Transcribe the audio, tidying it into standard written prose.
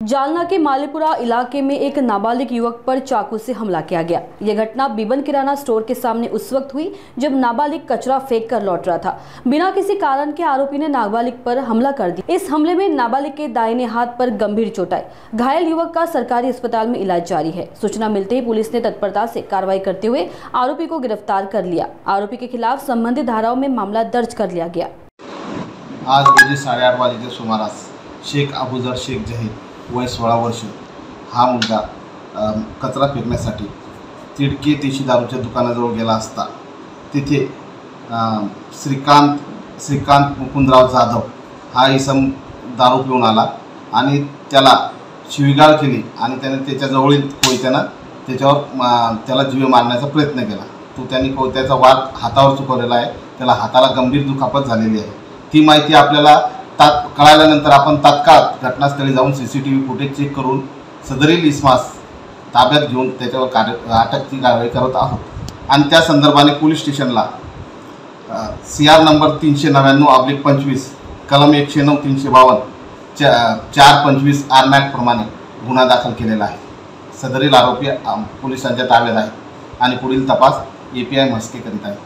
जालना के मालीपुरा इलाके में एक नाबालिग युवक पर चाकू से हमला किया गया। यह घटना बीबन किराना स्टोर के सामने उस वक्त हुई जब नाबालिग कचरा फेंक कर लौट रहा था। बिना किसी कारण के आरोपी ने नाबालिग पर हमला कर दिया। इस हमले में नाबालिग के दाहिने हाथ पर गंभीर चोट आई। घायल युवक का सरकारी अस्पताल में इलाज जारी है। सूचना मिलते ही पुलिस ने तत्परता से कार्रवाई करते हुए आरोपी को गिरफ्तार कर लिया। आरोपी के खिलाफ संबंधित धाराओं में मामला दर्ज कर लिया गया। आज रोजी 8:30 वाजेच्या सुमारास शेख अबूजर शेख जहीर वय 16 वर्ष हा मुलगा कचरा फेकण्यासाठी तिडके देशी दारूच्या दुकानाजवळ गेला असता तिथे श्रीकांत मुकुंदराव जाधव हा इसम दारू पिऊन आला आणि त्याला शिवीगाळ केली आणि त्याने त्याच्याजवळील कोयत्यानं त्याला जीवे मारण्याचा प्रयत्न केला। त्याने कोयत्याचा वार हातावर चुकवलेला आहे। त्याला हाताला गंभीर दुखापत झालेली आहे। ती माहिती आपल्याला कळाल्यानंतर आपण तात्काळ घटनास्थळी जाऊन CCTV फुटेज चेक करून सदरील इसमास ताब्यात घेऊन त्याच्यावर अटकची कारवाई करत आहोत आणि त्या संदर्भाने पोलीस स्टेशनला CR नंबर 399/25 कलम 109 352 425 RMAC प्रमाणे गुन्हा दाखल केलेला आहे। सदरील आरोपी पोलिसांच्या ताब्यात आहे आणि पुढील तपास API म्हस्के करीत आहे।